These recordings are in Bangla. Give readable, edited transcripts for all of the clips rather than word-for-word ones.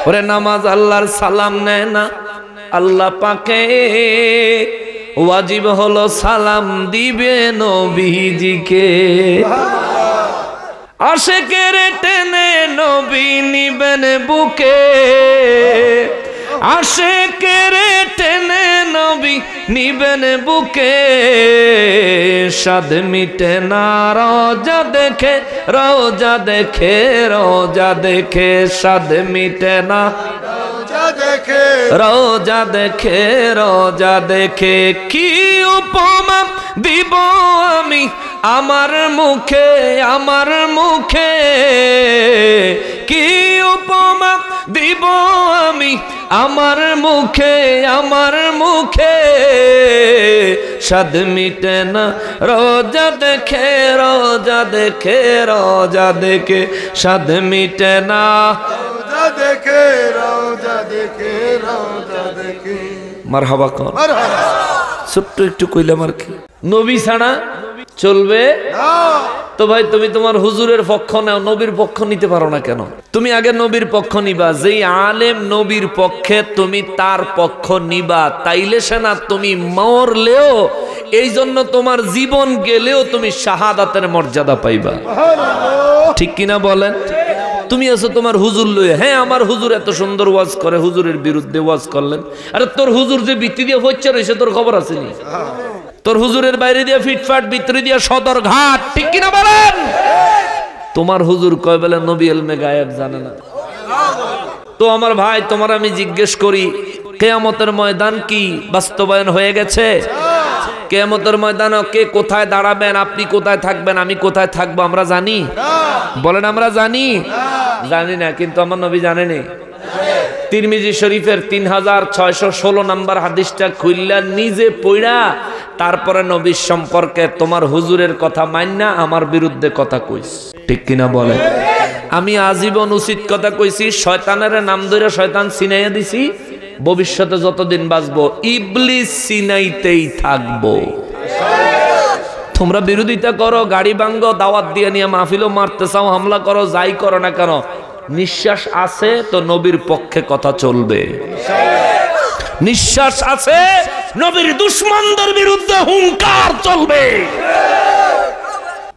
ওরে নামাজ আল্লাহর সালাম নেয় না, আল্লাহ পাকে ওয়াজিব হলো সালাম দিবে নবীজিকে। আশিকের টেনে নবী নিবেন বুকে, আশিকের টেনে নবী নিবেন বুকে, স্বাদ মিটে না রোজা দেখে, রোজা দেখে, রোজা দেখে, স্বাদ মিটে না রোজা দেখে, রোজা দেখে, রোজা দেখে। কি উপমা দিব আমি আমার মুখে, আমার মুখে, কি উপমা দিব আমি আমার মুখে, আমার মুখে, স্বাদ মিটে না রোজা দেখে, রোজা দেখে, রোজা দেখে, স্বাদ মিটে না রোজা দেখে, রোজা দেখে, রোজা দেখে। মারহাবা কর, ছোট্ট একটু কইলাম আর কি। নবী ছাড়া চলবে না। তো ভাই তুমি তোমার হুজুরের পক্ষ নাও, নবীর পক্ষ নিতে পারো না কেন? তুমি আগে নবীর পক্ষ নিবা। যেই আলেম নবীর পক্ষে, তুমি তার পক্ষ নিবা। তাইলে সে না তুমি মরলেও, এই জন্য তোমার জীবন গেলেও তুমি শাহাদাতের মর্যাদা পাইবা। ঠিক কিনা বলেন? তুমি আছো তোমার হুজুর লয়ে, হ্যাঁ আমার হুজুর এত সুন্দর ওয়াজ করে, হুজুরের বিরুদ্ধে ওয়াজ করলেন। আরে তোর হুজুর যে ভিত্তি দিয়ে হচ্ছে রয়েছে, তোর খবর আছে নি? তোর হুজুরের বাইরে দিয়ে ফিটফাট, ভিতরে দিয়ে সদর ঘাট। ঠিক কিনা বলেন? তোমার হুজুর কয় বেলা নবী এলমে গায়েব জানে না। তো আমার ভাই, তোমার আমি জিজ্ঞেস করি, কিয়ামতের ময়দান কি বাস্তবায়ন হয়ে গেছে? কিয়ামতের ময়দানে কে কোথায় দাঁড়াবেন, আপনি কোথায় থাকবেন, আমি কোথায় থাকবো আমরা জানি? বলেন আমরা জানি? জানি না, কিন্তু আমার নবী জানেনি। তিরমিজি শরীফের 3616 নাম্বার হাদিসটা খুললা নিজে পড়া, তারপরে নবীর সম্পর্কে তোমার হুজুরের কথা মান্না আমার বিরুদ্ধে কথা কইস। ঠিক কিনা বলে? আমি আজীবন উচিত কথা কইছি, শয়তানের নাম ধরে শয়তান চিনাইয়া দিছি, ভবিষ্যতে যতদিন বাঁচবো ইবলিস চিনাইতেই থাকবো। তোমরা বিরোধিতা করো, গাড়ি ভাঙ্গো, দাওয়াত দিয়ে নিয়ে মাহফিলও মারতে চাও, হামলা করো, যাই করো না কেন, নিঃশ্বাস আছে তো নবীর পক্ষে কথা চলবে। নিঃশ্বাস আছে, নবীর দুশমনদের বিরুদ্ধে হুঙ্কার চলবে।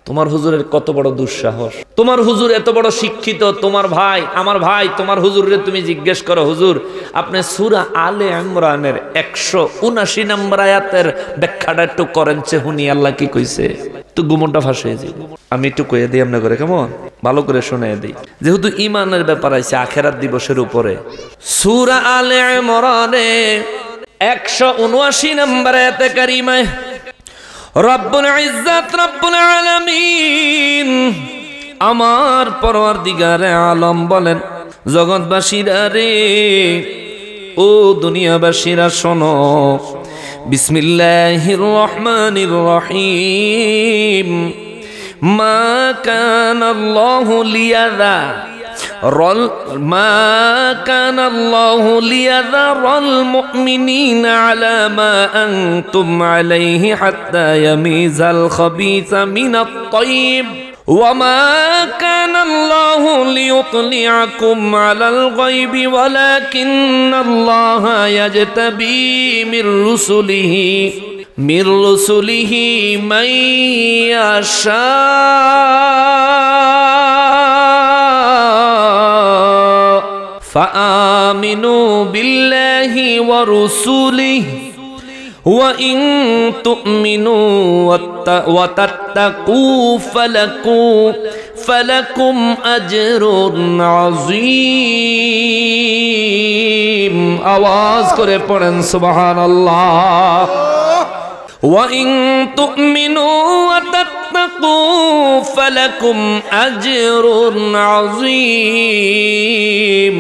তোমার হুজুরের কত বড় দুঃসাহস! তোমার হুজুর এত বড় শিক্ষিত, তোমার ভাই, আমার ভাই, তোমার হুজুরে তুমি জিজ্ঞেস করো, হুজুর আপনি সূরা আলে ইমরানের 179 নম্বর আয়াতের ব্যাখ্যাটা একটু করেন চে, হুনি আল্লাহ কি কইছে? তো গুমনটা ফাঁসিয়ে যাই। আমি একটু কয়ে দিই আপনার করে, কেমন? ভালো করে শুনে দিই, যেহেতু ইমানের ব্যাপার আছে আখেরাত দিবসের উপরে। সূরা আলে ইমরানে 179 নম্বর আয়াতে কারিমায় রব্বুল ইজ্জত রব্বুল আলামিন আমার পরওয়ারদিগারে আলম বলেন, জগৎবাসীরা রে, ও দুনিয়াবাসীরা শোনো, বিসমিল্লাহির রহমানির রহিম, মা কানাল্লাহু লিয়াযা ما كان الله ليذر المؤمنين على ما أنتم عليه حتى يميز الخبيث من الطيب وما كان الله ليطلعكم على الغيب ولكن الله يجتبي من رسله من يشاء فآمنوا بالله ورسله وإن تؤمنوا وتتقوا فلكم أجر عظيم आवाज करे पढ़न सुभान अल्लाह وإن تؤمنوا وتتقوا فلكم أجر عظيم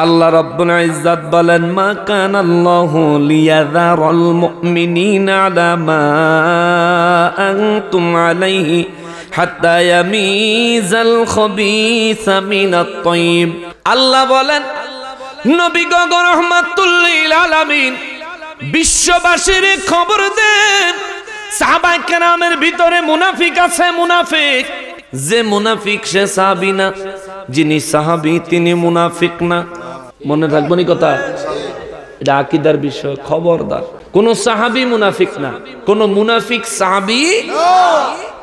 আল্লাহ রাব্বুল ইজ্জত বলেন, মা কানাল্লাহু লিয়াযারাল মুমিনিনা আলা মা আনতুম আলাইহি হাত্তা ইয়ামিজাল খাবিসা মিনাত তাইয়্যিব। আল্লাহ বলেন, নবী গো রাহমাতুল লিল আলামিন বিশ্ববাসীর খবর দেন, সাহাবায়ে কেরামের ভিতরে মুনাফিক আছে। মুনাফিক, যে মুনাফিক সে সাহাবী না, যিনি সাহাবী তিনি মুনাফিক না। মনে থাকবো নি কথা? এটা আকীদার বিষয়, খবরদার। কোন সাহাবী মুনাফিক না, কোন মুনাফিক সাহাবী।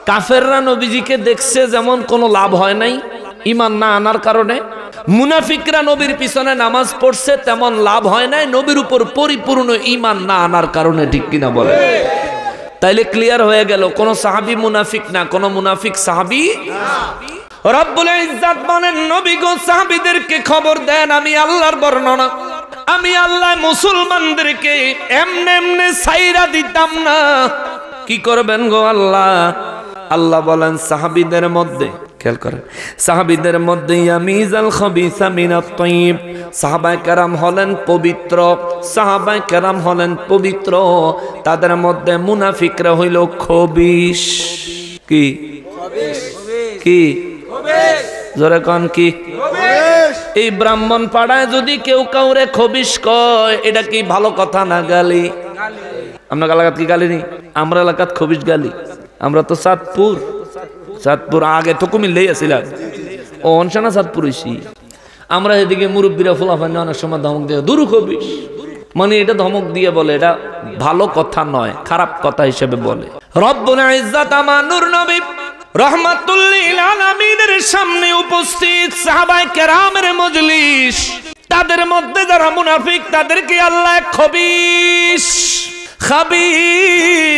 কাফেররা নবীজিকে দেখছে যেমন কোনো লাভ হয় নাই ঈমান না আনার কারণে, মুনাফিকরা নবীর পিছনে নামাজ পড়ছে তেমন লাভ হয় নাই নবীর উপর পরিপূর্ণ ঈমান না আনার কারণে, ঠিক কিনা বলে? তাইলে ক্লিয়ার হয়ে গেল কোন সাহাবী মুনাফিক না, কোন মুনাফিক সাহাবী না। রব্বুল ইজ্জত বলেন, নবী গো সাহাবীদেরকে খবর দেন, আমি আল্লাহর বর্ণনা, আমি আল্লাহ মুসলমানদেরকে এমনে এমনে ছাইরা দিতাম না। কি করবেন গো আল্লাহ? আল্লাহ বলেন সাহাবীদের মধ্যে, খেয়াল করেন, সাহাবীদের মধ্যে ইয়ামিজাল খাবিসা মিনাত তাইয়িব, সাহাবায়ে কেরাম হলেন পবিত্র, সাহাবায়ে কেরাম হলেন পবিত্র, তাদের মধ্যে মুনাফিকরা হইল খবিশ। কি কি জোরে কোন কি? এই ব্রাহ্মণ পাড়ায় যদি কেউ কাউরে খবিশ কয়, এটা কি ভালো কথা না গালি? আপনার এলাকাত কি গালি নেই? আমরা এলাকাত খবিশ গালি। আমরা তো চাঁদপুর, চাঁদপুর আগে তো কুমিল্লাই আসিলাম, ও অনসানা চাঁদপুর হইছি আমরা। এদিকে মুরব্বীরা ফুলাফান অনেক সময় ধমক দিয়ে দুরু খবিশ, মানে এটা ধমক দিয়ে বলে, এটা ভালো কথা নয়, খারাপ কথা হিসেবে বলে। রব্বুল ইজ্জত আমার নূর নবী রাহমাতুল লিল আলামিনের সামনে উপস্থিত সাহাবায়ে কেরামের মজলিস, তাদের মধ্যে যারা মুনাফিক তাদেরকে আল্লাহ খবিশ, খাবিস,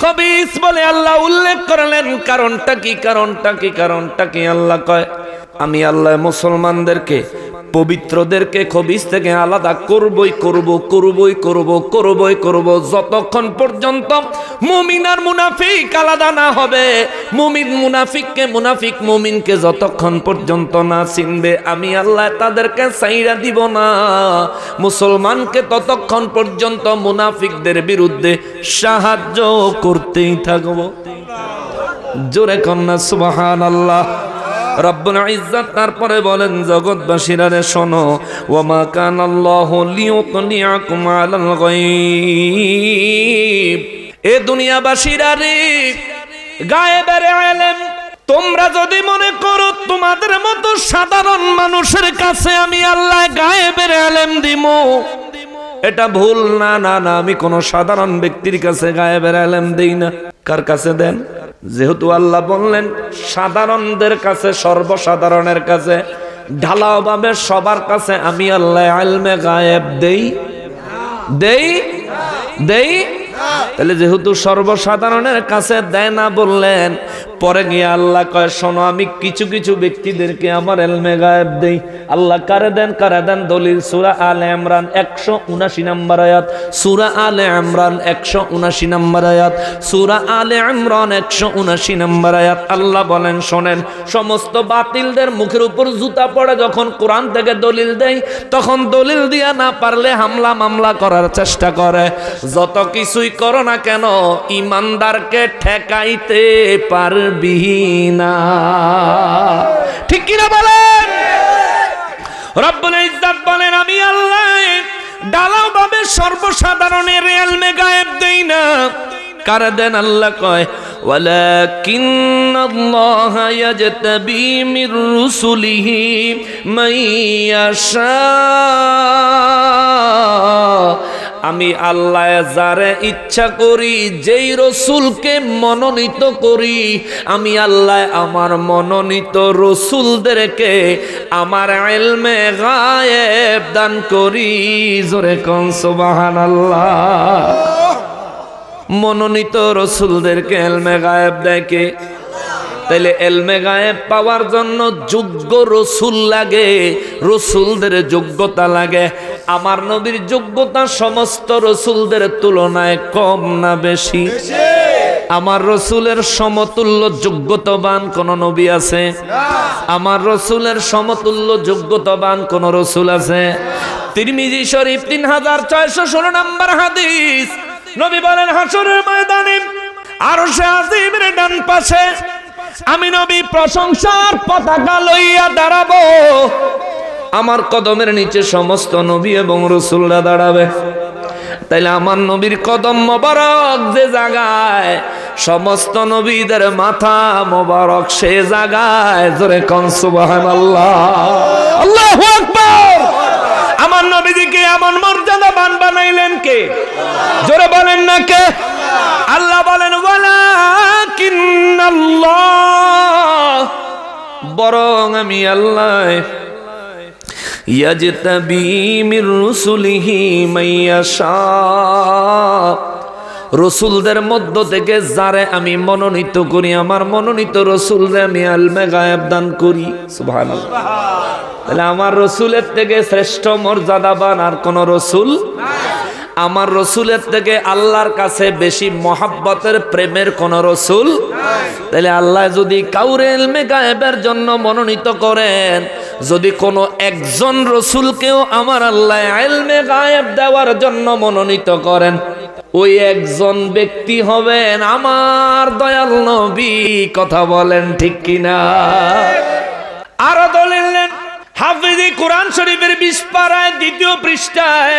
খবিস বলে আল্লাহ উল্লেখ করলেন। কারণটা কি? কারণটা কি? কারণটা কি? আল্লাহ কয়, আমি আল্লাহ মুসলমানদেরকে পবিত্রদেরকে খবিস থেকে আলাদা করবই করব, করবই করব, করবই করব, যতক্ষণ পর্যন্ত মুমিন আর মুনাফিক আলাদা না হবে, মুমিন মুনাফিককে, মুনাফিক মুমিনকে যতক্ষণ পর্যন্ত না চিনবে, আমি আল্লাহ তাদেরকে ছাইড়া দিব না। মুসলমানকে ততক্ষণ পর্যন্ত মুনাফিকদের বিরুদ্ধে সাহায্য করতেই থাকবো। জোরে কন্যা সুবহানাল্লাহ। রব্বুল ইজ্জত তারপরে বলেন, জগৎবাসীরা রে শোনো, ওয়ামা কানাল্লাহু লিয়ুতলিআকুম আলাল গায়ব, এ দুনিয়াবাসীরা রে, গায়েবের ইলম তোমরা যদি মনে করো তোমাদের মতো সাধারণ মানুষের কাছে আমি আল্লাহ গায়েবের ইলম দিমু, এটা ভুল। না না না, আমি কোন সাধারণ ব্যক্তির কাছে গায়েবের ইলম দেই না। কার কাছে দেন? যেহেতু আল্লাহ বললেন সাধারণদের কাছে, সর্বসাধারণের কাছে, ঢালাও ভাবে সবার কাছে আমি আল্লাহ ইলমে গায়েব দেই দেই দেই। তাহলে যেহেতু সর্বসাধারণের কাছে দেয় না বললেন, পরে গিয়ে আল্লাহ কয়, শোনো আমি কিছু কিছু ব্যক্তিদেরকে আমার ইলমে গায়েব দেই। আল্লাহ কারে দেন? কারে দেন? দলিল সূরা আলে ইমরান 179 নম্বর আয়াত, সূরা আলে ইমরান 179 নম্বর আয়াত, সূরা আলে ইমরান 179 নম্বর আয়াত। আল্লাহ বলেন, শোনেন, সমস্ত বাতিলদের মুখের উপর জুতা পড়ে যখন কোরআন থেকে দলিল দেয়, তখন দলিল দিয়া না পারলে হামলা মামলা করার চেষ্টা করে। যত কিছুই করো না কেন, ইমানদারকে ঠেকাইতে পারবি না। ঠিক কিনা বলেন? রব্বুল ইজ্জত বলেন, আমি আল্লাহ ঢালাও ভাবে সর্বসাধারণের ইলমে গায়েব দেই না। কারে দেন? আল্লাহ কয়, ওয়ালাকিন্নাল্লাহা ইয়াজতাবি মির রুসুলিহি মান ইয়াশা, আমি আল্লাহ যারে ইচ্ছা করি, যেই রসুলকে মনোনীত করি, আমি আল্লাহ আমার মনোনীত রসুলদেরকে আমার ইলমে গায়েব দান করি। জোরে কোন সুবহানাল্লাহ। মনোনীত রসুলদেরকে ইলমে গায়েব দেয় কে? তাইলে ইলমে গায়েব পাওয়ার জন্য যোগ্য রসুল লাগে, রসুলদের যোগ্যতা লাগে। আমার নবীর যোগ্যতা সমস্ত রসুলদের তুলনায় কম না বেশি? আমার রসুলের সমতুল্য যোগ্যতাবান কোন নবী আছে? আমার রসুলের সমতুল্য যোগ্যতাবান কোন রসুল আছে? তিরমিজি শরীফ 3616 নম্বর হাদিস, নবী বলেন, হাসরের ময়দানে আরশে আজিমের ডান পাশে আমি নবী প্রশংসার পতাকা লইয়া দাঁড়াবো, আমার কদমের নিচে সমস্ত নবী এবং রাসূলরা দাঁড়াবে। তাইলে আমার নবীর কদম মোবারক যে জায়গায়, সমস্ত নবীদের মাথা মোবারক সে জায়গায়। জোরে কোন সুবহানাল্লাহ। আল্লাহু এমন মর্যাদাবান বানাইলেন কে? জোরে বলেন না কে? আল্লাহ বলেন ওয়ালাকিন্নাল্লাহ, বরং আমি আল্লাহ ইয়াজতাবি মির রুসুলিহি মাইয়াশা, রসুলদের মধ্য থেকে যারে আমি মনোনীত করি, আমার মনোনীত রসুলরে আমি ইলমে গায়েব দান করি। সুবহানাল্লাহ। তাহলে আমার রসুলের থেকে শ্রেষ্ঠ মর্যাদাবান আর কোন রসুল নাই। আমার রসুলের থেকে আল্লাহর কাছে বেশি মহাব্বতের প্রেমের কোন রসুল নাই। তাহলে আল্লাহ যদি কাউরে ইলমে গায়েবের জন্য মনোনীত করেন, যদি কোনো একজন রসুলকেও আমার আল্লাহ ইলমে গায়েব দেওয়ার জন্য মনোনীত করেন, ওই একজন ব্যক্তি হবেন আমার দয়াল নবী। কথা বলেন ঠিক কিনা? আরো দলিল হাফিজি কোরআন শরীফের 20 পারায় 2য় পৃষ্ঠায়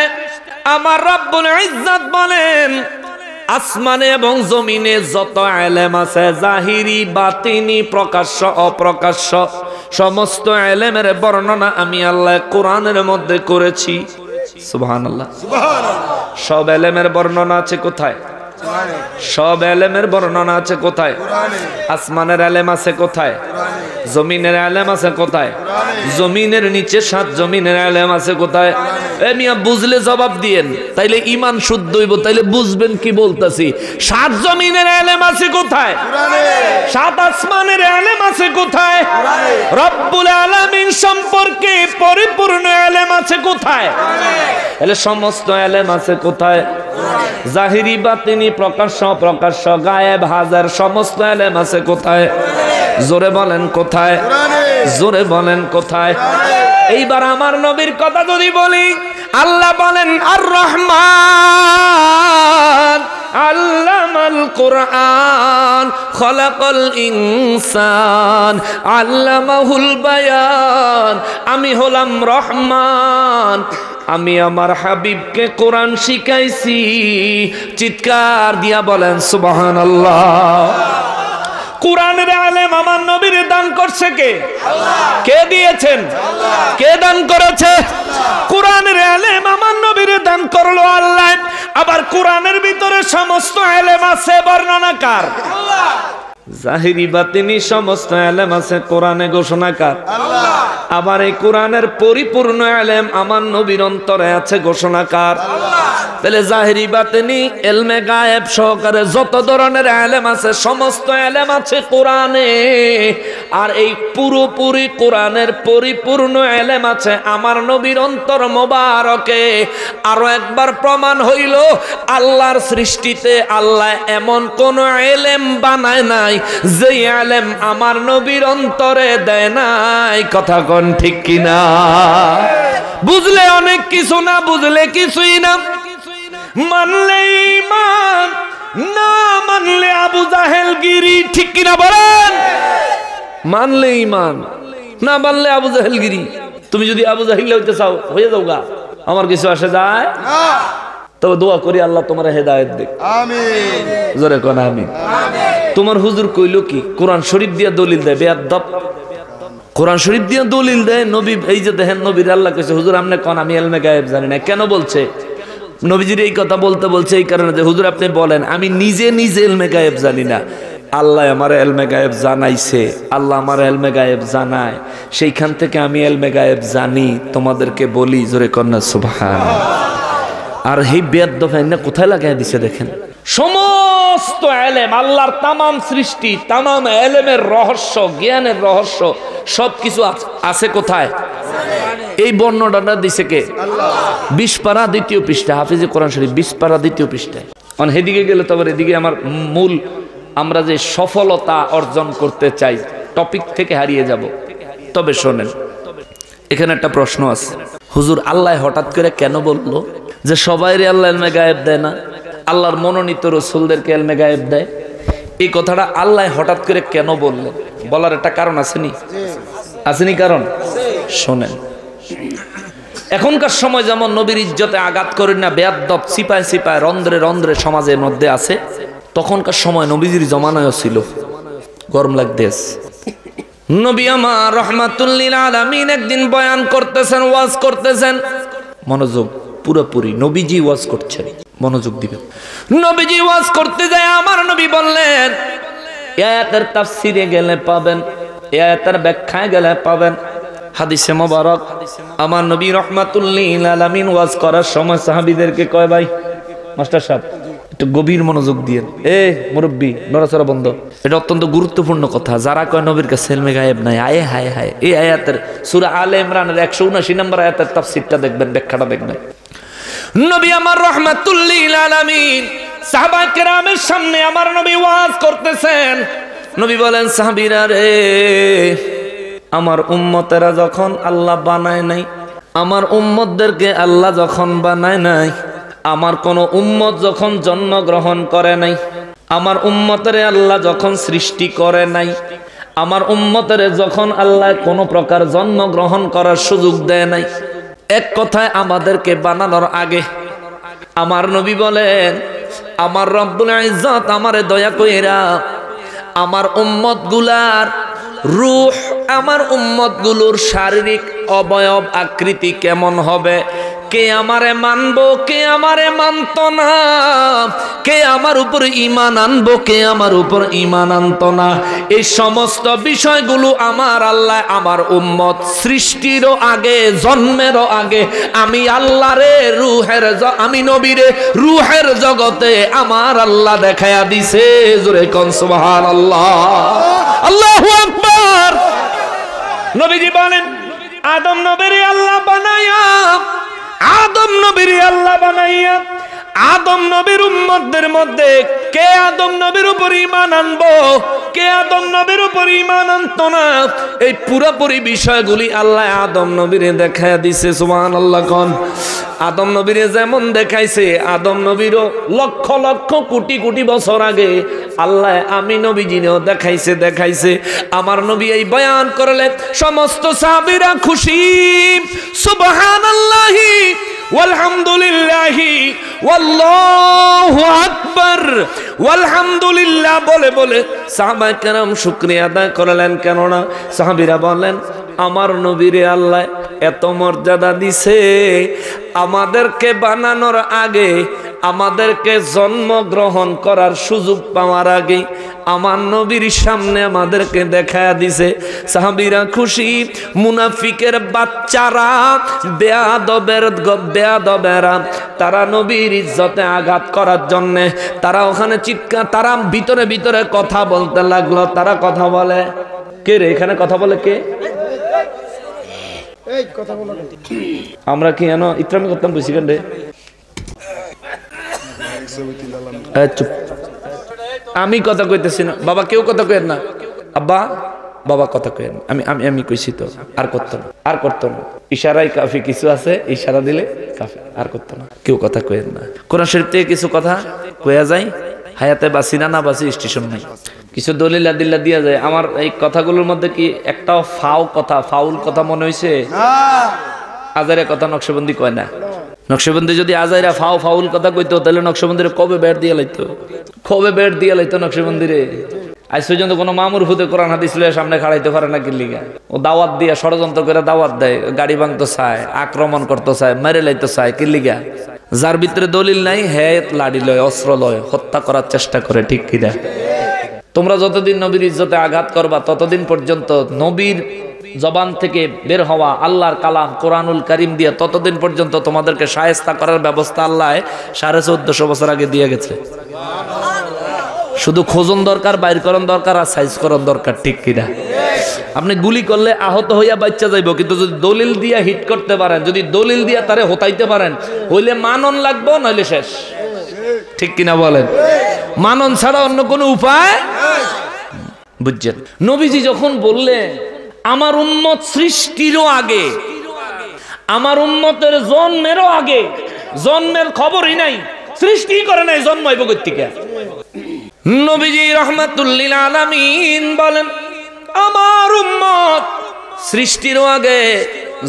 আমার রব্বুল ইজ্জত বলেন, আসমানে এবং জমিনে যত ইলম আছে, জাহিরি বাতিনি প্রকাশ্য অপ্রকাশ্য, সমস্ত ইলমের বর্ণনা আমি আল্লাহ কোরআনের মধ্যে করেছি। সুবহানাল্লাহ। সব ইলমের বর্ণনা আছে কোথায়? সব ইলমের বর্ণনা আছে কোথায়? আসমানের ইলম আছে কোথায়? জমিনের ইলম আছে কোথায়? জমিনের নিচে 7 জমিনের ইলম আছে কোথায়? এ মিয়া বুঝলে জবাব দিয়েন, তাইলে ঈমান শুদ্ধ হইব। তাইলে বুঝবেন কি বলতাছি। 7 জমিনের ইলম আছে কোথায়? 7 আসমানের ইলম আছে কোথায়? রব্বুল আলামিন সম্পর্কে পরিপূর্ণ ইলম আছে কোথায়? তাহলে সমস্ত ইলম আছে কোথায়? জাহিরি বাতিনি প্রকাশ্য অপ্রকাশ্য গায়েব হাজার সমস্ত ইলম আছে কোথায়? জোরে বলেন কোথায়? জোরে বলেন কোথায়? এইবার আমার নবীর কথা যদি বলি, আল্লাহ বলেন আর রহমান আল্লামাল কুরআন খলাকাল ইনসান আল্লামাহুল বায়ান। আমি হলাম রহমান, আমি আমার হাবিবকে কোরআন শিখাইছি। চিৎকার দিয়া বলেন সুবহানাল্লাহ। কোরআনের ইলম আমার নবীর দান করছে কে? আল্লাহ। কে দিয়েছেন? আল্লাহ। কে দান করেছে? কোরআনের ইলম আমার নবীর দান করলো আল্লাহ। আবার কোরআনের ভিতরে সমস্ত ইলম আছে, বর্ণনা কার? আল্লাহ। জাহিরি বাতিনি সমস্ত ইলম আছে, কোরআনে ঘোষণা কার? আল্লাহ। আবার এই কোরআনের পরিপূর্ণ ইলম আমার নবীর অন্তরে আছে, ঘোষণা কার? আল্লাহ। তাহলে জাহিরি বাতিনি ইলমে গায়েব সহকারে যত ধরনের ইলম আছে, সমস্ত ইলম আছে কোরআনে। আর এই পুরোপুরি কোরআনের পরিপূর্ণ ইলম আছে আমার নবীর অন্তর মোবারকে। আরো একবার প্রমাণ হইল, আল্লাহর সৃষ্টিতে আল্লাহ এমন কোন ইলম বানায় নাই যে ইলম আমার নবীর অন্তরে দেয় নাই। কথা কোন ঠিক কিনা? বুঝলে অনেক কিছু, না বুঝলে কিছুই না। মানলে ঈমান, না মানলে আবু জাহেল গিরি। ঠিক কিনা বলেন? মানলে ঈমান, না মানলে আবু জাহেল গিরি। তুমি যদি আবু জাহেল হইতে চাও, হয়ে যাও গা, আমার কিছু আসে যায় না। তবে দোয়া করি আল্লাহ তোমার হেদায়েত দেখ। আমিন। জোরে কোন আমিন। তোমার হুজুর কইল কি? কোরআন শরীফ দিয়া দলিল দেয়। বেয়াদব। কোরআন শরীফ দিয়া দলিল দেয়। নবী এই যে দেখেন, নবীর আল্লাহ কইছে হুজুর আপনি কোন আমি ইলমে গায়েব জানি না। কেন বলছে? নবীজির এই কথা বলতে বলছে এই কারণে যে হুজুর আপনি বলেন আমি নিজে নিজে ইলমে গায়েব জানি না, আল্লাহ আমার ইলমে গায়েব জানাইছে। আল্লাহ আমার ইলমে গায়েব জানায়, সেইখান থেকে আমি ইলমে গায়েব জানি, তোমাদেরকে বলি। জোরে কন্যা সুবহানাল্লাহ। আর এই বেয়াদব না কোথায় লাগাই দিছে দেখেন। সমস্ত ইলম আল্লাহর তামাম সৃষ্টি, তামাম ইলমের রহস্য, জ্ঞানের রহস্য সবকিছু আছে কোথায়? এই বর্ণনাটা দিছে কে? আল্লাহ। 20 পারা 2য় পৃষ্ঠা, হাফিজে কোরআন শরীফ 20 পারা 2য় পৃষ্ঠায়। অন হেদিকে গেলে তবে এদিকে আমার মূল, আমরা যে সফলতা অর্জন করতে চাই, টপিক থেকে হারিয়ে যাব। তবে শোনেন, এখানে একটা প্রশ্ন আছে। হুজুর আল্লাহ হঠাৎ করে কেন বললো যে সবাইরে আল্লাহ ইলমে গায়েব দেয় না, আল্লাহর মনোনীত রাসূলদেরকে ইলমে গায়েব দেয়? এই কথাটা আল্লাহ হঠাৎ করে কেন বললেন? বলার একটা কারণ আসেনি? আসেনি কারণ? শোনেন, এখনকার সময় যেমন নবীর ইজ্জতে আঘাত করেন না বেয়াদব সিপাই সিপাই রন্ধ্রে রন্ধ্রে সমাজের মধ্যে আছে, তখনকার সময় নবীজির জমানায়ও ছিল। গরম লাগতেস। নবী আমার রাহমাতুল লিল আলামিন একদিন বয়ান করতেছেন, ওয়াজ করতেছেন। মনোযোগ, পুরোপুরি নবীজি ওয়াজ করছেন, মনোযোগ দিবেন। নবীজি ওয়াজ করতে যায় আমার নবী বললেন, আয়াতের তাফসিরে গেলে পাবেন, আয়াতের ব্যাখ্যায় গেলে পাবেন। হাদিসে মোবারক আমার নবী রাহমাতুল লিল আলামিন ওয়াজ করার সময় সাহাবীদেরকে কয়, ভাই মাস্টার সাহেব একটু গভীর মনোযোগ দিয়েন, মুরব্বী নড়াচড়া বন্ধ। এটা অত্যন্ত গুরুত্বপূর্ণ কথা। যারা কয় নবীর কাছে ইলমে গায়েব নাই, আয়ে হায় হায়, এই আয়াতের সূরা আলে ইমরানের 179 নম্বর আয়াতের তাফসীরটা দেখবেন, ব্যাখ্যাটা দেখবেন। নবী আমার রাহমাতুল লিল আলামিন সাহাবা কেরামের সামনে আমার নবী ওয়াজ করতেছেন। নবী বলেন, সাহাবীরা রে, আমার উম্মতেরা যখন আল্লাহ বানায় নাই, আমার উম্মতদেরকে আল্লাহ যখন বানায় নাই, আমার কোন উম্মত যখন জন্মগ্রহণ করে নাই, আমার উম্মতের আল্লাহ যখন সৃষ্টি করে নাই, আমার উম্মতের যখন আল্লাহ কোনো প্রকার জন্মগ্রহণ করার সুযোগ দেয় নাই, এক কথায় আমাদেরকে বানানোর আগে আমার নবী বলেন, আমার রব্বুল ইজ্জত আমারে দয়া কইরা আমার উম্মত গুলার রূহ, আমার উম্মত গুলোর শারীরিক অবয়ব আকৃতি কেমন হবে, কে আমারে মানবো, কে আমারে মানত না, কে আমার উপর ঈমান আনবো, কে আমার উপর ঈমান আনত না, এই সমস্ত বিষয়গুলো আমার আল্লাহ আমার উম্মত সৃষ্টিরও আগে, জন্মেরও আগে আমি আল্লাহরে রূহের, আমি নবীরে রূহের জগতে আমার আল্লাহ দেখায়া দিছে। জোরে কোন সুবহানাল্লাহ, আল্লাহু আকবার। নবীজি বলেন, আদম নবীরে আল্লাহ বানায়া, আদম নবীর আল্লাহ বানাইয়া আদম নবীর উম্মতদের মধ্যে কে আদম নবীর উপর ঈমান আনবো, কে আদম নবীর উপর ঈমান আনতো না, এই পুরোপুরি বিষয়গুলি আল্লাহ আদম নবীরে দেখায়া দিছে। সুবহানাল্লাহ কোন। আদম নবীরে যেমন দেখাইছে, আদম নবীরও লক্ষ লক্ষ কোটি কোটি বছর আগে আল্লাহ আমি নবীজিনেও দেখাইছে। আমার নবী এই বয়ান করলে সমস্ত সাহাবীরা খুশি। সুবহানাল্লাহি ওয়ালহামদুলিল্লাহি ওয়াল্লাহু আকবার, ওয়ালহামদুলিল্লাহ বলে বলে সাহাবায়ে কেরাম শুকরিয়া আদায় করলেন। কেননা সাহাবীরা বলেন, আমার নবীরে আল্লাহ এত মর্যাদা দিছে, আমাদেরকে বানানোর আগে, আমাদেরকে জন্মগ্রহণ করার সুযোগ পাওয়ার আগে আমার নবীর সামনে আমাদেরকে দেখায়া দিছে। সাহাবীরা খুশি। মুনাফিকের বাচ্চারা, বেয়াদবেরা তারা নবীর ইজ্জতে আঘাত করার জন্য তারা ওখানে চিৎকার, তারা ভিতরে ভিতরে কথা বলতে লাগলো। তারা কথা বলে, কে রে এখানে কথা বলে, কে? আমরা কি জানো ইত্রামি করতাম বুঝি কেন রে? চুপ, আমি কথা কইতেছি না বাবা, কেউ কথা কইেন না। আব্বা বাবা কথা কইেন, আমি কইছি তো, আর করতো না, ইশারাই কাফি। কিছু আছে ইশারা দিলে কাফি, আর করতো না, কেউ কথা কইেন না। কোরআন শরীফ থেকে কিছু কথা কইয়া যায়, হায়াতে বাসি না বাসি স্টেশন নাই, কিছু দলিল আদিল্লা দিয়া যায়। আমার এই কথাগুলোর মধ্যে কি একটাও ফাউল কথা মনে হয়েছে? আজারে কথা নকশবন্দি কয় না। নকশবন্দি যদি আজাইরা ফাউল কথা কইতো, তাহলে নকশবন্দিরে কবে বেড় দিয়া লাইতো নকশবন্দিরে। আজ পর্যন্ত কোনো মামুর হুদে কোরআন হাদিস লইয়া সামনে খাড়াইতে পারে না কিল্লিগা। ও দাওয়াত দিয়া ষড়যন্ত্র করে দাওয়াত দেয়, গাড়ি ভাঙতে চায়, আক্রমণ করতে চায়, মেরে লাইতে চায় কিল্লিগা। যার ভিতরে দলিল নাই হে লাড়ি লয়, অস্ত্র লয়, হত্যা করার চেষ্টা করে, ঠিক কিনা? তোমরা যতদিন নবীর ইজ্জতে আঘাত করবা, ততদিন পর্যন্ত নবীর জবান থেকে বের হওয়া আল্লাহর কালাম কোরআনুল কারীম দিয়ে ততদিন পর্যন্ত তোমাদেরকে শায়েস্তা করার ব্যবস্থা আল্লাহ 1450 বছর আগে দিয়ে গেছে। শুধু খোঁজন দরকার, বাইর করণ দরকার, আর সাইজ করণ দরকার, ঠিক কিনা? আপনি গুলি করলে আহত হইয়া বাচ্চা যাইব, কিন্তু যদি দলিল দিয়া হিট করতে পারেন, যদি দলিল দিয়া তারে হতাইতে পারেন, হইলে মানন লাগবো, নইলে শেষ, ঠিক কিনা বলেন? মানন ছাড়া অন্য কোনো উপায় বুঝছেন? নবীজি যখন বললেন আমার উম্মত সৃষ্টিরও আগে, আমার উম্মতের জন্মেরও আগে, জন্মের খবরই নাই, সৃষ্টি করে নাই, জন্ম হইব কই থেকে? নবীজি রাহমাতুল লিল আলামিন বলেন আমার উম্মত সৃষ্টিরও আগে,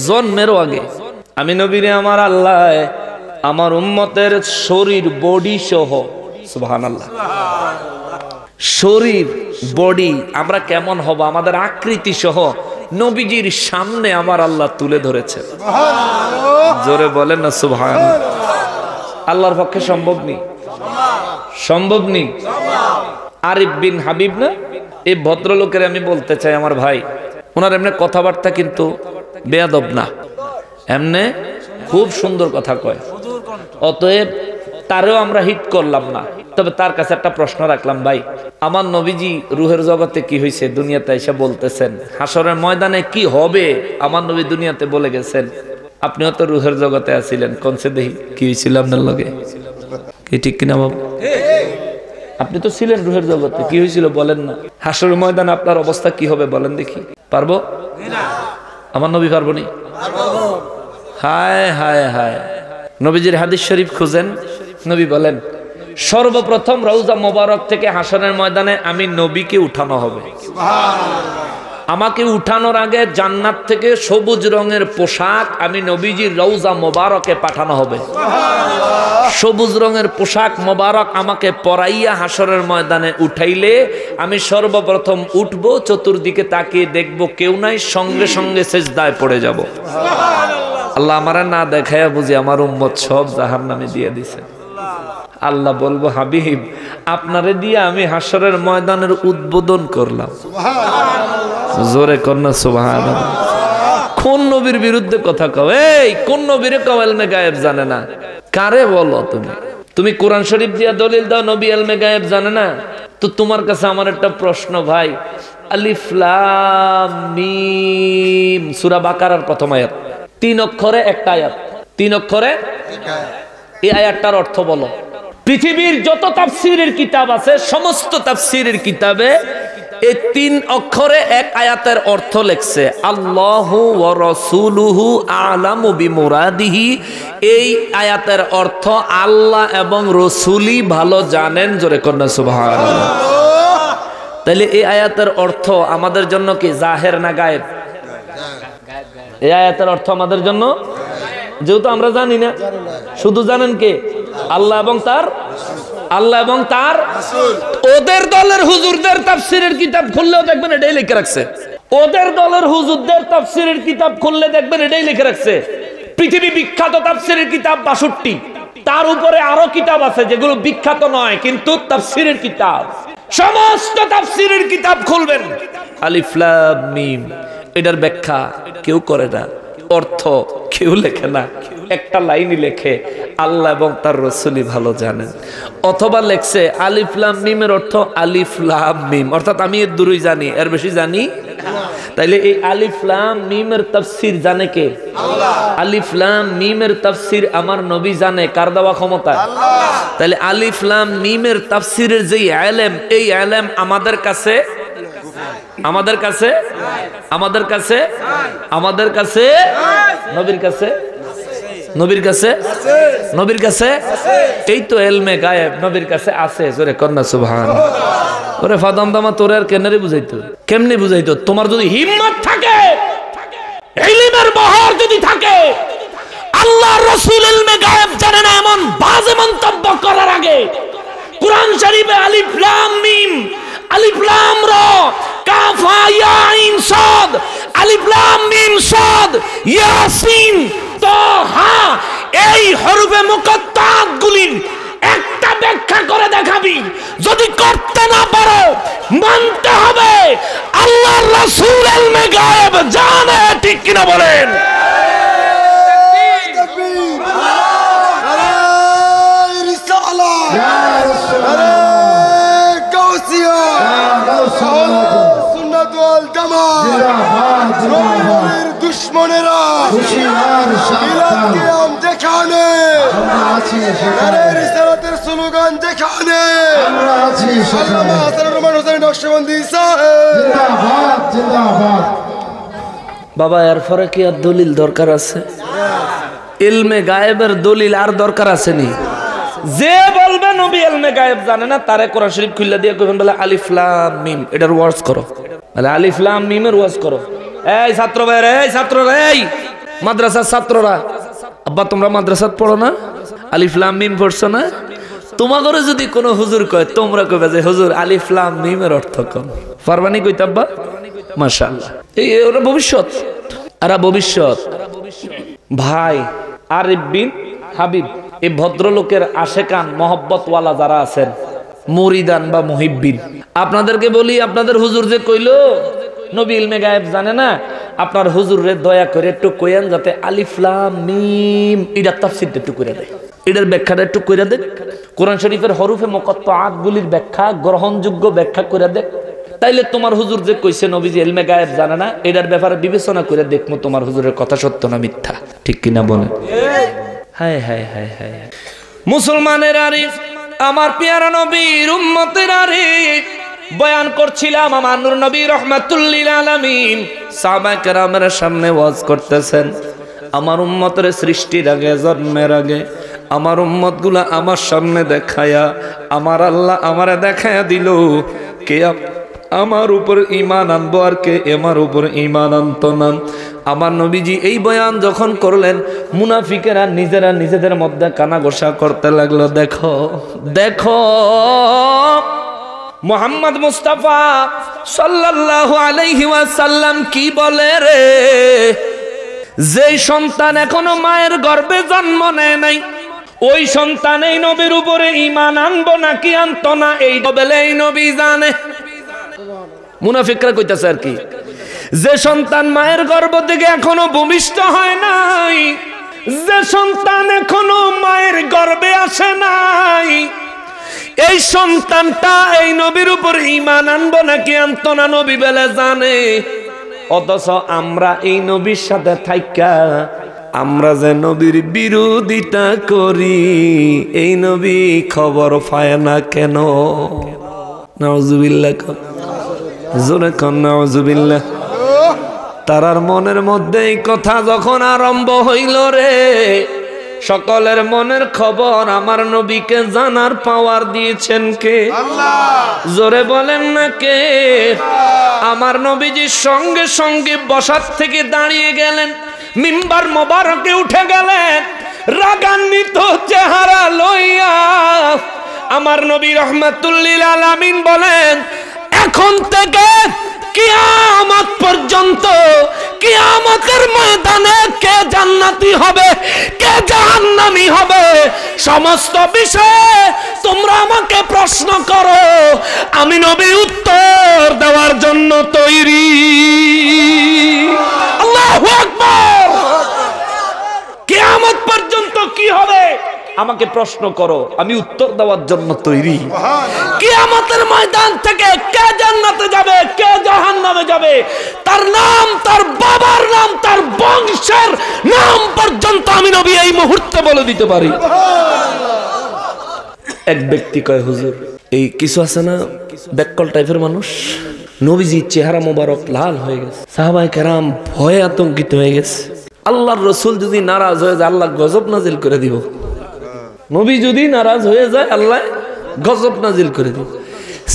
জন্মেরও আগে আমি নবীরে আমার আল্লাহ আমার উম্মতের শরীর বডি সহ, সুবহানাল্লাহ, শরীর বডি আমরা কেমন হব, আমাদের আকৃতি সহ নবীজির সামনে আমার আল্লাহ তুলে ধরেছে। জোরে বলেন না সুবহানাল্লাহ। আল্লাহর পক্ষে সম্ভব নেই, সম্ভব নেই। আরিফ বিন হাবিব না, এই ভদ্রলোকের আমি বলতে চাই আমার ভাই, ওনার এমনি কথাবার্তা কিন্তু বেয়াদব না, এমনি খুব সুন্দর কথা কয়। অতএব তারেও আমরা হিট করলাম না, তবে তার কাছে একটা প্রশ্ন রাখলাম, ভাই আমার নবীজি রুহের জগতে কি হয়েছে দুনিয়াতে এসে বলতেছেন, হাসরের ময়দানে কি হবে আমার নবী দুনিয়াতে বলে গেছেন, আপনিও তো রুহের জগতে আছিলেন, কোনসে দেখি কি হয়েছিল আপনার লগে, কি ঠিক কিনা বাবু? আপনি তো ছিলেন রুহের জগতে, কি হয়েছিল বলেন না? হাসরের ময়দানে আপনার অবস্থা কি হবে বলেন দেখি, পারবো? আমার নবী পারবো নি? হায় হায় হায়। নবীজির হাদিস শরীফ খুঁজেন, নবী বলেন সর্বপ্রথম রওজা মোবারক থেকে হাসরের ময়দানে আমি নবীকে উঠানো হবে। আমাকে উঠানোর আগে জান্নাত থেকে সবুজ রঙের পোশাক আমি নবীজির রওজা মোবারকে পাঠানো হবে। সবুজ রঙের পোশাক মোবারক আমাকে পরাইয়া হাসরের ময়দানে উঠাইলে আমি সর্বপ্রথম উঠব, চতুর্দিকে তাকিয়ে দেখব কেউ নাই, সঙ্গে সঙ্গে সিজদায় পড়ে যাব। আল্লাহ আমারে না দেখায়া বুঝি আমার উম্মত সব জাহান্নামে দিয়ে দিছে। আল্লাহ বলবো হাবিব আপনারে দিয়ে আমি হাসরের ময়দানের উদ্বোধন করলাম। জোরে কন্যা সুবহানাল্লাহ। কোন নবীর বিরুদ্ধে কথা কও? এই কোন নবীরে কও ইলমে গায়েব জানে না? কারে বলো তুমি? তুমি কোরআন শরীফ দিয়া দলিল দাও নবী ইলমে গায়েব জানে না? তো তোমার কাছে আমার একটা প্রশ্ন ভাই, আলিফ লাম মিম সূরা বাকারার প্রথম আয়াত, 3 অক্ষরে একটা আয়াত, 3 অক্ষরে এই আয়াতটার অর্থ বলো। পৃথিবীর যত তাফসীরের কিতাব আছে সমস্ত তাফসীরের কিতাবে এই 3 অক্ষরে এক আয়াতের অর্থ লেখছে আল্লাহু ওয়া রাসূলুহু আ'লামু বিমুরাদিহি। এই আয়াতের অর্থ আল্লাহ এবং রাসূলই ভালো জানেন। জোরে কন্যা সুবহানাল্লাহ। তাহলে এই আয়াতের অর্থ আমাদের জন্য কি জাহের না গায়েব? এই আয়াতের অর্থ আমাদের জন্য, যেহেতু আমরা জানি না, শুধু জানেন কে? আল্লাহ এবং তার রাসূল। ওদের দলের হুজুরদের তাফসীরের কিতাব খুললেও দেখবেন এটাই লিখে রাখছে। ওদের দলের হুজুরদের তাফসীরের কিতাব খুললে দেখবেন এটাই লিখে রাখছে পৃথিবী বিখ্যাত তাফসীরের কিতাব 62, তার উপরে আরো কিতাব আছে যেগুলো বিখ্যাত নয় কিন্তু তাফসীরের কিতাব। সমস্ত তাফসীরের কিতাব খুলবেন, আলিফ লাম মিম এটার ব্যাখ্যা কেউ করে না, অর্থ কেউ লেখে না, একটা লাইনই লেখে আল্লাহ এবং তার রাসূলই ভালো জানেন। অথবা লেখছে আলিফ লাম মিমের অর্থ আলিফ লাম মিম, অর্থাৎ আমি এর দূরই জানি, এর বেশি জানি না। তাইলে এই আলিফ লাম মিমের তাফসীর জানে কে? আল্লাহ। আলিফ লাম মিমের তাফসীর আমার নবী জানে, কার দেওয়া ক্ষমতা? আল্লাহ। তাইলে আলিফ লাম মিমের তাফসীরের যে ইলম, এই ইলম আমাদের কাছে নবীর কাছে এই তো ইলমে গায়েব নবীর কাছে আছে। জোরে কন্যা সুবহানাল্লাহ। ওরে ফাদামদামা তোরে আর কেন রে বুঝাইতো? কেমনে বুঝাইতো? তোমার যদি হিম্মত থাকে, ইলমের বহর যদি থাকে, আল্লাহর রাসূল ইলমে গায়েব জানে না এমন বাজে মন্তব্য করার আগে কুরআন শরীফে আলিফ লাম মিম, আলিফ লাম রা, কাফ হা ইয়া আইন সাদ, আলিফ লাম মিম সাদ, ইয়াসিন, তাহা, এই হরফে মুকাত্তাত গুলির একটা ব্যাখ্যা করে দেখাবি। যদি করতে না পারো মানতে হবে আল্লাহর রাসূল ইলমে গায়েব জানে। ঠিক কিনা বলেন? দুশ্মনেরা যেখানে রিসালাতের স্লোগান যেখানে বাবা এরপরে কি আর দলিল দরকার আছে? ইলমে গায়েবের দলিল আর দরকার আছে নি? যে বলবে নবী ইলমে গায়েব জানে না তারে কোরআন শরীফ খুলে দিয়ে কইবেন বলে আলিফ লাম মিম এটার ওয়াজ করো, বলে আলিফ লাম মিমের ওয়াজ করো। এই ছাত্র ভাইরা, এই ছাত্ররা, এই মাদ্রাসার ছাত্ররা, আব্বা তোমরা মাদ্রাসাত পড়ো না? আলিফ লাম মিম পড়ছো না? তোমাদের যদি কোনো হুজুর কয় তোমরা কইবে যে হুজুর আলিফ লাম মিমের অর্থ কোন? পারবানি কইতে আব্বা? মাশাআল্লাহ। এই ওরা ভবিষ্যৎ, এরা ভবিষ্যৎ। ভাই আরিফ বিন হাবিব, এই ভদ্রলোকের আশেকান মহব্বতওয়ালা যারা আছেন, মুরিদান বা মুহিব্বিন, আপনাদেরকে বলি, আপনাদের হুজুর যে কইলো নবী ইলমে গায়েব জানে না, আপনার হুজুরে দয়া করে একটু কইেন যাতে আলিফ লাম মিম এটার তাফসীরটা একটু করে দেয়, এটার ব্যাখ্যাটা একটু করে দেয়। কোরআন শরীফের হরফে মুকাত্তাআত গুলির ব্যাখ্যা, গ্রহণযোগ্য ব্যাখ্যা করে দেয়। তাইলে তোমার হুজুর যে কইছে নবীজি ইলমে গায়েব জানে না, এটার ব্যাপারে বিবেচনা করে দেখবো তোমার হুজুরের কথা সত্য না মিথ্যা, ঠিক কিনা বলে। হায় হায় হায় হায়, মুসলমানের আরিফ, আমার পেয়ারা নবীর উম্মতের আরিফ, বয়ান করছিলাম আমার নূর নবী রাহমাতুল লিল আলামিন সাহাবায়ে কেরামের সামনে ওয়াজ করতেছেন। আমার উম্মতের সৃষ্টির আগে, জন্মের আগে আমার উম্মতগুলা আমার সামনে দেখায়া, আমার আল্লাহ আমারে দেখায়া দিল কে আমার উপর ঈমান আনবো আর কে আমার উপর ঈমান আনতো না। আমার নবীজি এই বয়ান যখন করলেন, মুনাফিকেরা নিজেরা নিজেদের মধ্যে কানাঘোষা করতে লাগলো, দেখো দেখো মুহাম্মদ মুস্তাফা সাল্লাল্লাহু আলাইহি ওয়াসাল্লাম কি বলে রে, যেই সন্তান এখনো মায়ের গর্ভে জন্ম নেয় নাই, ওই সন্তান এই নবীর উপরে ঈমান আনবো নাকি আনতো না, এই বলে এই নবী জানে। মুনাফিকরা কইতাছে আর কি, যে সন্তান মায়ের গর্ভ থেকে এখনো ভূমিষ্ঠ হয় নাই, যে সন্তান এখনো মায়ের গর্ভে আসে নাই, এই সন্তানটা এই নবীর উপর ঈমান আনবো নাকি আনতো না নবী বলে জানে। অথচ আমরা এই নবীর সাথে থাইকা আমরা যে নবীর বিরোধিতা করি, এই নবী খবর পায় না কেন? নাউজুবিল্লাহ, জোরে কন নাউজুবিল্লাহ। তারার মনের মধ্যে এই কথা যখন আরম্ভ হইল রে, সকলের মনের খবর আমার নবীকে জানার পাওয়ার দিয়েছেন কে? আল্লাহ। জোরে বলেন না কে? আমার নবীজির সঙ্গে সঙ্গে বসার থেকে দাঁড়িয়ে গেলেন, মিম্বার মোবারকে উঠে গেলেন, রাগান্বিত চেহারা লইয়া আমার নবী রাহমাতুল লিল আলামিন বলেন, এখন থেকে কিয়ামত পর্যন্ত, কিয়ামতের ময়দানে কে জান্নাতি হবে কে জাহান্নামী হবে, সমস্ত বিষয়ে তোমরা আমাকে প্রশ্ন করো, আমি নবী উত্তর দেওয়ার জন্য তৈরি। আল্লাহু আকবার। কিয়ামত পর্যন্ত কি হবে আমাকে প্রশ্ন করো, আমি উত্তর দেওয়ার জন্য তৈরি। কিয়ামতের ময়দান থেকে কে জান্নাতে যাবে কে জাহান্নামে যাবে, তার নাম, তার বাবার নাম, তার বংশের নাম পর্যন্ত আমি নবী এই মুহূর্তে বলে দিতে পারি। এক ব্যক্তি কয়, হুজুর এই কিছু আছে না ব্যাককল টাইপের মানুষ, নবীজির চেহারা মোবারক লাল হয়ে গেছে, সাহাবায়ে কেরাম ভয়ে আতঙ্কিত হয়ে গেছে, আল্লাহর রাসূল যদি নারাজ হয়ে যায় আল্লাহ গজব নাজিল করে দিব, নবী যদি নারাজ হয়ে যায় আল্লাহ গজব নাজিল করে দিব।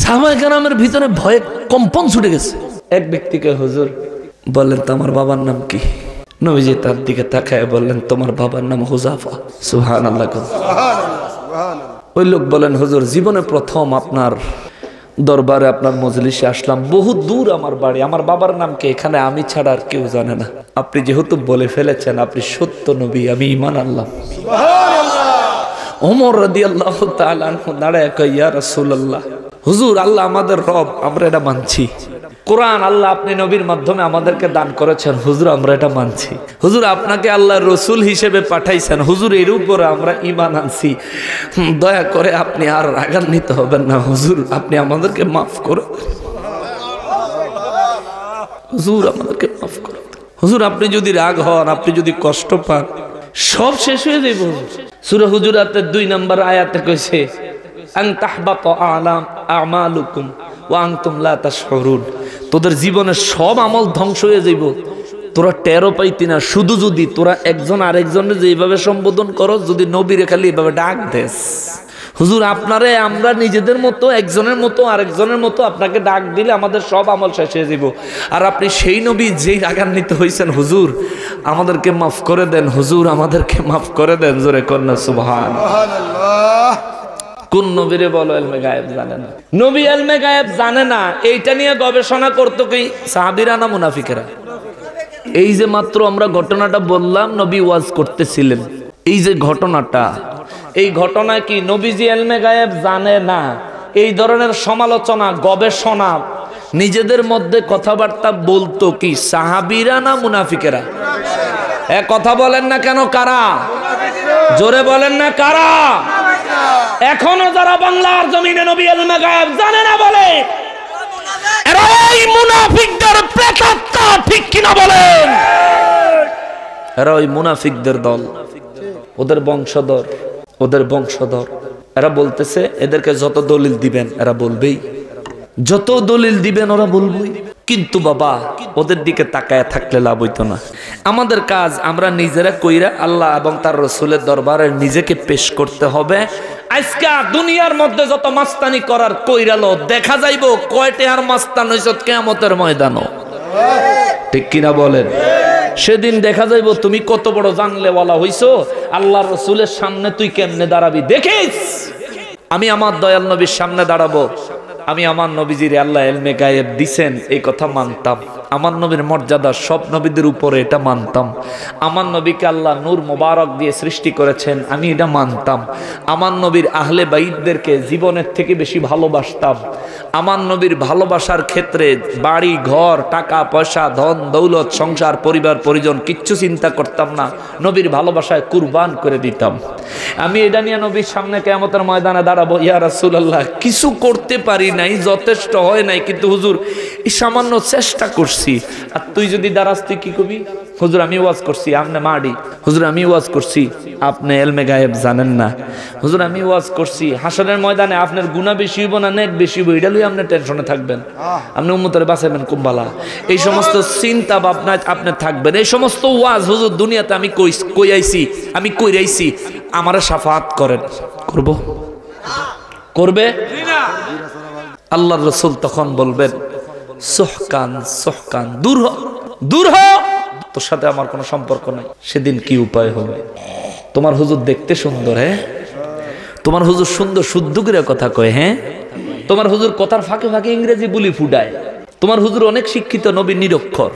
সাহাবায়ে কেরামের ভিতরে ভয়ে কম্পন ছুটে গেছে। এক ব্যক্তিকে, হুজুর বললেন তো আমার বাবার নাম কি? নবীজি তার দিকে তাকায় বললেন, তোমার বাবার নাম হুযাফা। সুবহানাল্লাহ। ওই লোক বলেন, হুজুর জীবনে প্রথম আপনার দরবারে আপনার মজলিসে আসলাম, বহু দূর আমার বাড়ি, আমার বাবার নাম কি এখানে আমি ছাড়া আর কেউ জানে না, আপনি যেহেতু বলে ফেলেছেন আপনি সত্য নবী, আমি ঈমান আনলাম। ওমর রাদিয়াল্লাহু তাআলা আনহু দাঁড়ায় কয়, ইয়া রাসূলুল্লাহ, হুজুর আল্লাহ আমাদের রব, আমরা এটা মানছি, কোরআন আল্লাহ আপনি নবীর মাধ্যমে আমাদেরকে দান করেছেন, হুজুর আমরা এটা মানছি, হুজুর আপনাকে আল্লাহর রাসূল হিসেবে পাঠাইছেন, হুজুর এর উপরে আমরা ঈমান আনছি, দয়া করে আপনি আর রাগান্বিত হবেন না, হুজুর আপনি আমাদেরকে মাফ করুন, হুজুর আমাদেরকে মাফ করুন, হুজুর আপনি যদি রাগ হন, আপনি যদি কষ্ট পান, সব শেষ হয়ে যাইব। সূরা হুজুরাতের 2 নম্বর আয়াতে কইছে, আন তাহবাতা আমালুকুম ওয়া আনতুম লা তাশউরুন, তোদের জীবনের সব আমল ধ্বংস হয়ে যাইব, তোরা টেরও পাইতি না, শুধু যদি তোরা একজন আরেকজনের যেভাবে সম্বোধন করো, যদি নবীরে খালি এভাবে ডাক দেস, হুজুর আপনারে আমরা নিজেদের মতো একজনের মতো আরেকজনের মতো আপনাকে ডাক দিলে আমাদের সব আমল শেষ হয়ে যাব, আর আপনি সেই নবী যেই রাগান্বিত হয়েছেন, হুজুর আমাদেরকে মাফ করে দেন, হুজুর আমাদেরকে মাফ করে দেন, জোরে কন্যা সুবহানাল্লাহ। কোন নবীরে বলো ইলমে গায়েব জানে না? নবী ইলমে গায়েব জানে না, এইটা নিয়ে গবেষণা করতো কি সাহাবীরা না মুনাফিকেরা? এই যে মাত্র আমরা ঘটনাটা বললাম, নবী ওয়াজ করতেছিলেন, এই যে ঘটনাটা, এই ঘটনা কি নবীজি ইলমে গায়েব জানে না? এই ধরনের সমালোচনা গবেষণা নিজেদের মধ্যে কথাবার্তা বলতো কি সাহাবীরা না মুনাফিকেরা? কথা বলেন না কেন? কারা? জোরে বলেন না কারা? এখনো যারা বাংলার জমিনে নবী ইলমে গায়েব জানে না বলে, এরা এই মুনাফিকদের প্রেতাত্মা, ঠিক কিনা বলেন? এরা ওই মুনাফিকদের দল, ওদের বংশধর। এরা বলতেছে এদেরকে যত দলিল দিবেন এরা বলবেই, যত দলিল দিবেন ওরা বলবেই। কিন্তু বাবা ওদের দিকে তাকায় থাকলে লাভ হইতো না। আমাদের কাজ আমরা নিজেরা কইরা আল্লাহ এবং তার রাসূলের দরবারে নিজেকে পেশ করতে হবে। আজকে দুনিয়ার মধ্যে যত মাস্তানি করার কইরালো দেখা যাইবো কয়টা আর মাস্তান হইছ কিয়ামতের ময়দানও, ঠিক কিনা বলেন? সেদিন দেখা যাইবো তুমি কত বড় জানলেওয়ালা হইছো, আল্লাহর রাসূলের সামনে তুই কেমনে দাঁড়াবি দেখিস। আমি আমার দয়াল নবীর সামনে দাঁড়াবো, আমি আমার নবীজির আল্লাহ ইলমে গায়েব দিছেন এই কথা মানতাম, আমার নবীর মর্যাদা সব নবীদের উপরে এটা মানতাম, আমার নবীকে আল্লাহ নূর মোবারক দিয়ে সৃষ্টি করেছেন আমি এটা মানতাম, আমার নবীর আহলে বাইতদেরকে জীবনের থেকে বেশি ভালোবাসতাম, আমার নবীর ভালোবাসার ক্ষেত্রে বাড়ি ঘর টাকা পয়সা ধন দৌলত সংসার পরিবার পরিজন কিচ্ছু চিন্তা করতাম না, নবীর ভালোবাসায় কুরবান করে দিতাম। আমি এটা নিয়ে নবীর সামনে কিয়ামতের ময়দানে দাঁড়াবো, ইয়া রাসূলুল্লাহ কিছু করতে পারি নাই, যথেষ্ট হয় নাই, কিন্তু হুজুর এই সামান্য চেষ্টা করছি। আর তুই যদি দাঁড়াস তুই কি কবি? হুজুর আমি ওয়াজ করছি আপনি মাড়ি, হুজুর আমি ওয়াজ করছি আপনি ইলমে গায়েব জানেন না, হুজুর আমি ওয়াজ করছি হাসরের ময়দানে আপনার গুনাহ বেশি হইব না নেক বেশি হইব এটা লই আপনি টেনশনে থাকবেন, আপনি উম্মতের বাঁচাবেন কুম্বালা, এই সমস্ত চিন্তা ভাবনা আপনি থাকবেন। এই সমস্ত ওয়াজ হুজুর দুনিয়াতে আমি আমি কইরাইছি, আমারে শাফাআত করেন, করব? করবে? আল্লাহর রাসূল তখন বলবেন সুহকান দূর হ, তোর সাথে আমার কোনো সম্পর্ক নাই। সেদিন কি উপায় হবে? তোমার হুজুর দেখতে সুন্দর, হ্যাঁ তোমার হুজুর সুন্দর শুদ্ধ করে কথা কয়, হ্যাঁ তোমার হুজুর কথার ফাঁকে ফাঁকে ইংরেজি বুলি ফুটায়, তোমার হুজুর অনেক শিক্ষিত নবীর নিরক্ষর,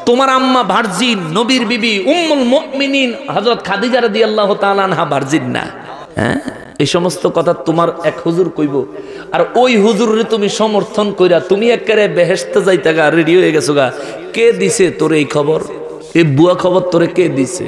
তোমার আম্মা ভার্জিন নবীর বিবি উম্মুল মুমিনিন হযরত খাদিজা রাদিয়াল্লাহু তাআলা আনহা ভার্জিন না, হ্যাঁ এই সমস্ত কথা তোমার এক হুজুর কইব, আর ওই হুজুরে তুমি সমর্থন কইরা তুমি একেবারে বেহেশতে যাইতা গা রেডি হয়ে গেছো গা। কে দিছে তোর এই খবর? এই বুয়া খবর তোরে কে দিছে?